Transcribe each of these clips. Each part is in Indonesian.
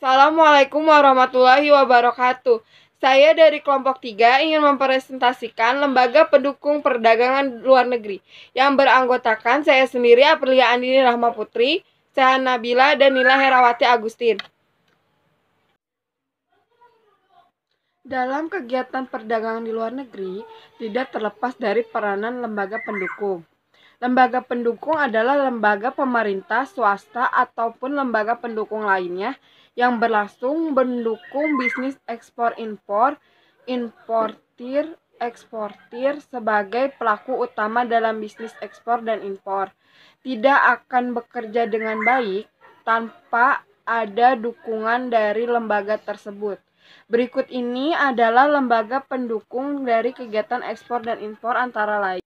Assalamualaikum warahmatullahi wabarakatuh. Saya dari kelompok 3 ingin mempresentasikan Lembaga Pendukung Perdagangan Luar Negeri yang beranggotakan saya sendiri, Aprilia Andini Rahma Putri, Sehan Nabila, dan Nila Herawati Agustin. Dalam kegiatan perdagangan di luar negeri, tidak terlepas dari peranan lembaga pendukung. Lembaga pendukung adalah lembaga pemerintah, swasta, ataupun lembaga pendukung lainnya yang berlangsung mendukung bisnis ekspor-impor, importir-eksportir sebagai pelaku utama dalam bisnis ekspor dan impor. Tidak akan bekerja dengan baik tanpa ada dukungan dari lembaga tersebut. Berikut ini adalah lembaga pendukung dari kegiatan ekspor dan impor antara lain.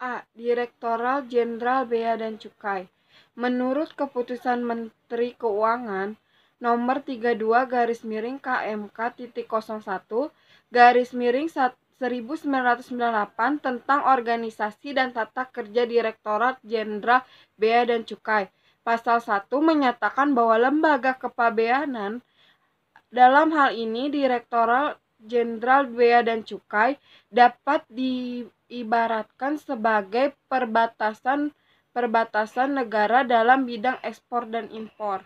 A. Direktorat Jenderal Bea dan Cukai. Menurut keputusan Menteri Keuangan nomor 32/01/1998 tentang organisasi dan tata kerja Direktorat Jenderal Bea dan Cukai. Pasal 1 menyatakan bahwa lembaga kepabeanan, dalam hal ini Direktorat Jenderal Bea dan Cukai, dapat diibaratkan sebagai perbatasan negara dalam bidang ekspor dan impor.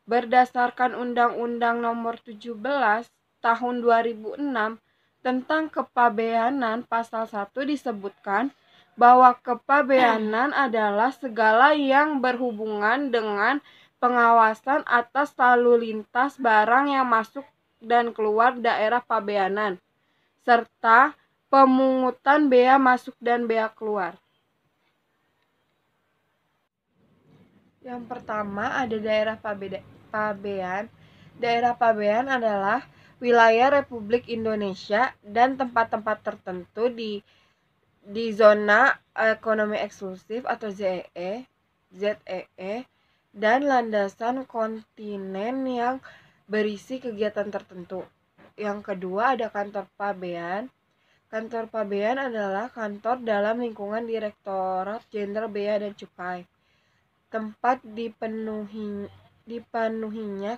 Berdasarkan Undang-Undang Nomor 17 Tahun 2006 tentang Kepabeanan, pasal 1 disebutkan bahwa kepabeanan adalah segala yang berhubungan dengan pengawasan atas lalu lintas barang yang masuk dan keluar daerah pabeanan, serta pemungutan bea masuk dan bea keluar. Yang pertama ada daerah pabean. Daerah pabean adalah wilayah Republik Indonesia dan tempat-tempat tertentu di zona ekonomi eksklusif atau ZEE dan landasan kontinen yang berisi kegiatan tertentu. Yang kedua ada kantor pabean. Kantor pabean adalah kantor dalam lingkungan Direktorat Jenderal Bea dan Cukai. Tempat dipenuhinya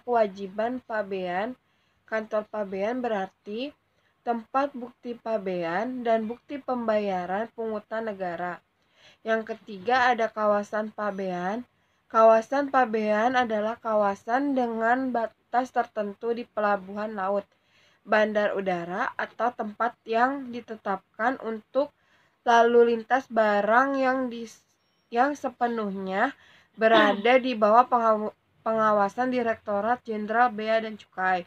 kewajiban pabean. Kantor pabean berarti tempat bukti pabean dan bukti pembayaran pungutan negara. Yang ketiga ada kawasan pabean. Kawasan pabean adalah kawasan dengan batas tertentu di pelabuhan laut, bandar udara, atau tempat yang ditetapkan untuk lalu lintas barang yang sepenuhnya berada di bawah pengawasan Direktorat Jenderal Bea dan Cukai.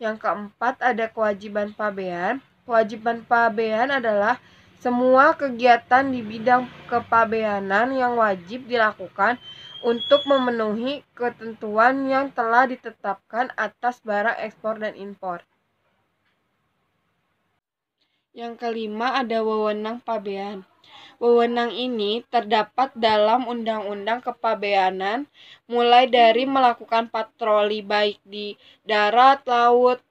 Yang keempat ada kewajiban pabean. Kewajiban pabean adalah semua kegiatan di bidang kepabeanan yang wajib dilakukan untuk memenuhi ketentuan yang telah ditetapkan atas barang ekspor dan impor. Yang kelima ada wewenang pabean. Wewenang ini terdapat dalam Undang-Undang Kepabeanan, mulai dari melakukan patroli baik di darat, laut,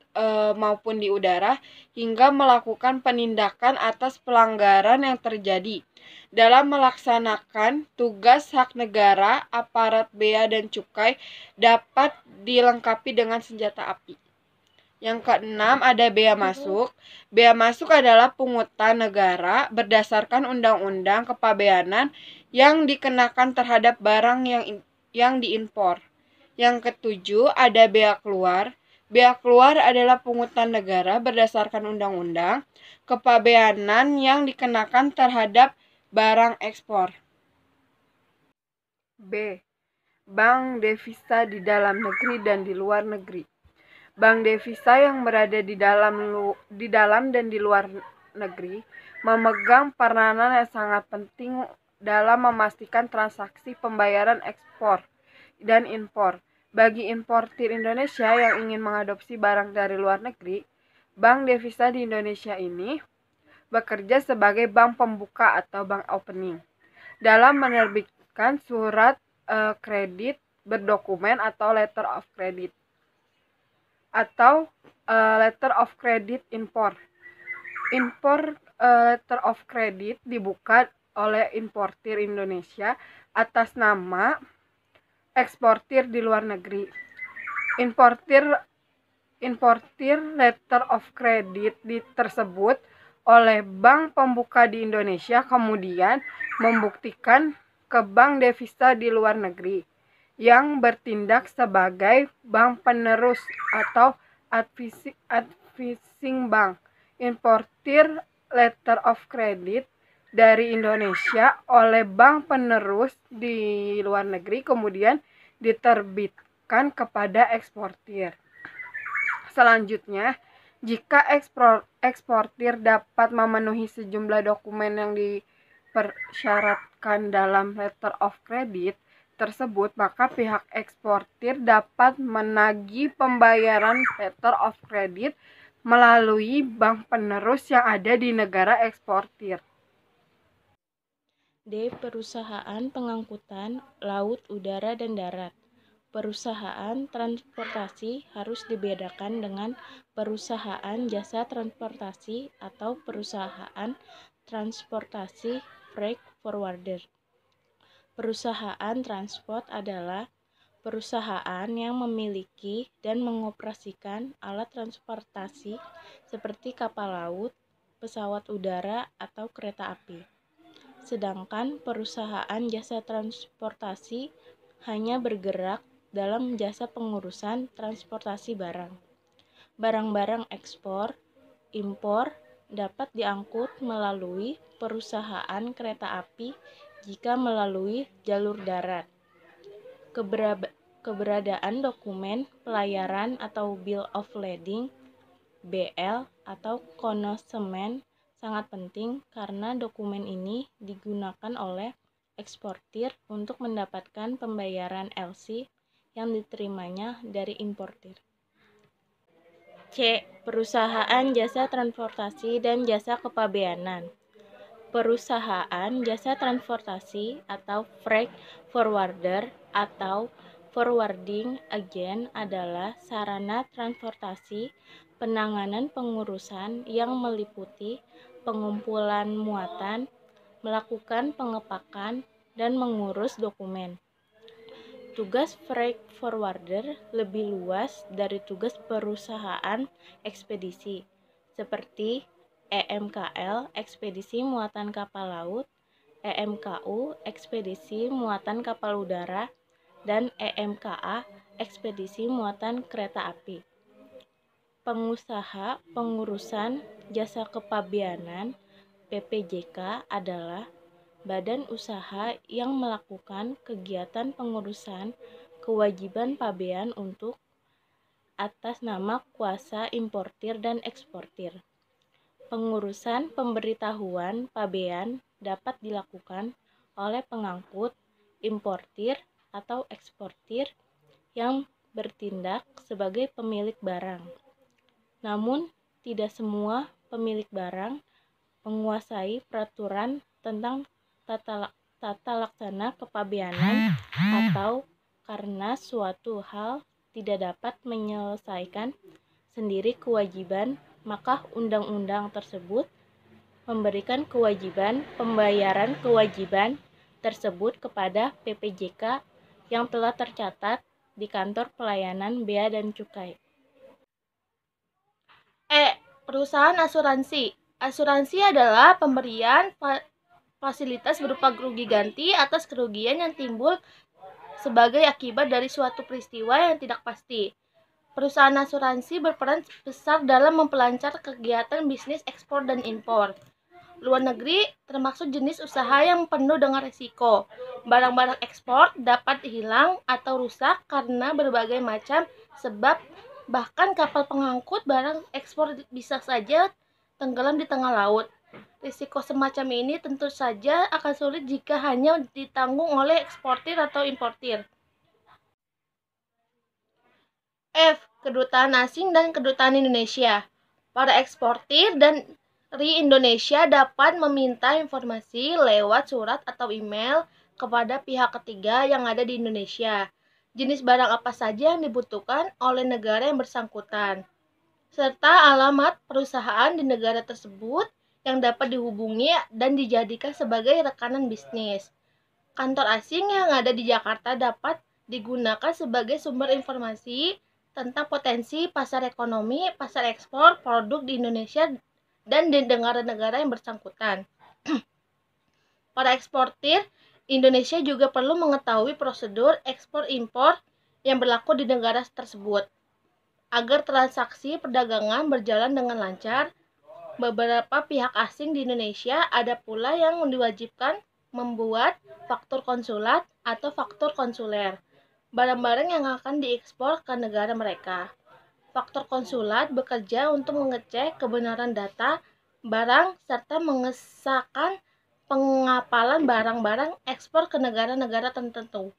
maupun di udara, hingga melakukan penindakan atas pelanggaran yang terjadi. Dalam melaksanakan tugas hak negara, aparat bea dan cukai dapat dilengkapi dengan senjata api. Yang keenam ada bea masuk. Bea masuk adalah pungutan negara berdasarkan Undang-Undang Kepabeanan yang dikenakan terhadap barang yang diimpor. Yang ketujuh ada bea keluar. Bea keluar adalah pungutan negara berdasarkan Undang-Undang Kepabeanan yang dikenakan terhadap barang ekspor. B. Bank devisa di dalam negeri dan di luar negeri. Bank devisa yang berada di dalam dan di luar negeri memegang peranan yang sangat penting dalam memastikan transaksi pembayaran ekspor dan impor. Bagi importir Indonesia yang ingin mengadopsi barang dari luar negeri, bank devisa di Indonesia ini bekerja sebagai bank pembuka atau bank opening dalam menerbitkan surat kredit berdokumen atau letter of credit atau letter of credit import. Letter of credit dibuka oleh importir Indonesia atas nama eksportir di luar negeri. importir letter of credit tersebut oleh bank pembuka di Indonesia, kemudian membuktikan ke bank devisa di luar negeri yang bertindak sebagai bank penerus atau advising bank. Importir letter of credit dari Indonesia oleh bank penerus di luar negeri kemudian diterbitkan kepada eksportir. Selanjutnya, jika eksportir dapat memenuhi sejumlah dokumen yang dipersyaratkan dalam letter of credit tersebut, maka pihak eksportir dapat menagih pembayaran letter of credit melalui bank penerus yang ada di negara eksportir. D. Perusahaan pengangkutan laut, udara, dan darat. Perusahaan transportasi harus dibedakan dengan perusahaan jasa transportasi atau perusahaan transportasi freight forwarder. Perusahaan transport adalah perusahaan yang memiliki dan mengoperasikan alat transportasi seperti kapal laut, pesawat udara, atau kereta api. Sedangkan perusahaan jasa transportasi hanya bergerak dalam jasa pengurusan transportasi barang. Barang-barang ekspor, impor dapat diangkut melalui perusahaan kereta api jika melalui jalur darat. Keberadaan dokumen pelayaran atau Bill of Lading (BL) atau konnoissement sangat penting karena dokumen ini digunakan oleh eksportir untuk mendapatkan pembayaran LC yang diterimanya dari importir. C. Perusahaan jasa transportasi dan jasa kepabeanan. Perusahaan jasa transportasi atau freight forwarder atau forwarding agent adalah sarana transportasi penanganan pengurusan yang meliputi pengumpulan muatan, melakukan pengepakan, dan mengurus dokumen. Tugas freight forwarder lebih luas dari tugas perusahaan ekspedisi, seperti EMKL ekspedisi muatan kapal laut, EMKU ekspedisi muatan kapal udara, dan EMKA ekspedisi muatan kereta api. Pengusaha pengurusan jasa kepabeanan (PPJK) adalah badan usaha yang melakukan kegiatan pengurusan kewajiban pabean untuk atas nama kuasa importir dan eksportir. Pengurusan pemberitahuan pabean dapat dilakukan oleh pengangkut, importir, atau eksportir yang bertindak sebagai pemilik barang. Namun, tidak semua pemilik barang menguasai peraturan tentang tata laksana kepabeanan atau karena suatu hal tidak dapat menyelesaikan sendiri kewajiban, maka undang-undang tersebut memberikan kewajiban pembayaran kewajiban tersebut kepada PPJK yang telah tercatat di Kantor Pelayanan Bea dan Cukai. Perusahaan asuransi. Asuransi adalah pemberian fasilitas berupa kerugian ganti atas kerugian yang timbul sebagai akibat dari suatu peristiwa yang tidak pasti. Perusahaan asuransi berperan besar dalam memperlancar kegiatan bisnis ekspor dan impor. Luar negeri termasuk jenis usaha yang penuh dengan risiko. Barang-barang ekspor dapat hilang atau rusak karena berbagai macam sebab. Bahkan kapal pengangkut barang ekspor bisa saja tenggelam di tengah laut. Risiko semacam ini tentu saja akan sulit jika hanya ditanggung oleh eksportir atau importir. F. Kedutaan asing dan kedutaan Indonesia. Para eksportir dari Indonesia dapat meminta informasi lewat surat atau email kepada pihak ketiga yang ada di Indonesia. Jenis barang apa saja yang dibutuhkan oleh negara yang bersangkutan, serta alamat perusahaan di negara tersebut yang dapat dihubungi dan dijadikan sebagai rekanan bisnis. Kantor asing yang ada di Jakarta dapat digunakan sebagai sumber informasi tentang potensi pasar ekonomi, pasar ekspor produk di Indonesia dan di negara-negara yang bersangkutan. Para eksportir Indonesia juga perlu mengetahui prosedur ekspor-impor yang berlaku di negara tersebut. Agar transaksi perdagangan berjalan dengan lancar, beberapa pihak asing di Indonesia ada pula yang diwajibkan membuat faktur konsulat atau faktur konsuler, barang-barang yang akan diekspor ke negara mereka. Faktur konsulat bekerja untuk mengecek kebenaran data barang serta mengesahkan pengapalan barang-barang ekspor ke negara-negara tertentu.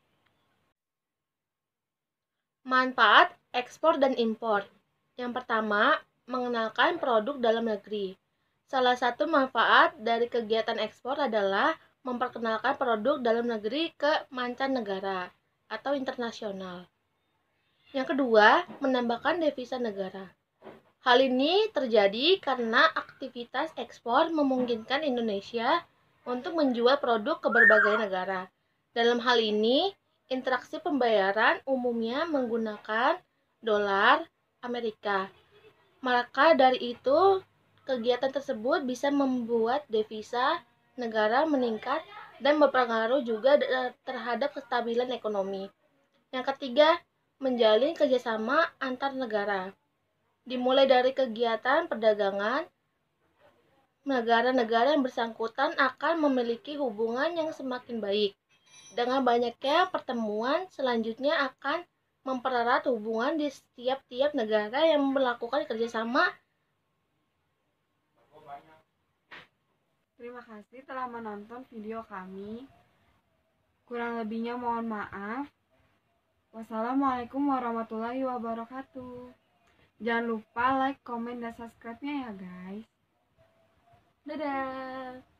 Manfaat ekspor dan impor. Yang pertama, mengenalkan produk dalam negeri. Salah satu manfaat dari kegiatan ekspor adalah memperkenalkan produk dalam negeri ke mancanegara atau internasional. Yang kedua, menambahkan devisa negara. Hal ini terjadi karena aktivitas ekspor memungkinkan Indonesia untuk menjual produk ke berbagai negara. Dalam hal ini, interaksi pembayaran umumnya menggunakan dolar Amerika. Maka dari itu, kegiatan tersebut bisa membuat devisa negara meningkat dan berpengaruh juga terhadap kestabilan ekonomi. Yang ketiga, menjalin kerjasama antar negara. Dimulai dari kegiatan perdagangan, negara-negara yang bersangkutan akan memiliki hubungan yang semakin baik. Dengan banyaknya pertemuan, selanjutnya akan mempererat hubungan di setiap negara yang melakukan kerjasama. Terima kasih telah menonton video kami. Kurang lebihnya mohon maaf. Wassalamualaikum warahmatullahi wabarakatuh. Jangan lupa like, komen, dan subscribe-nya ya guys. Dadah.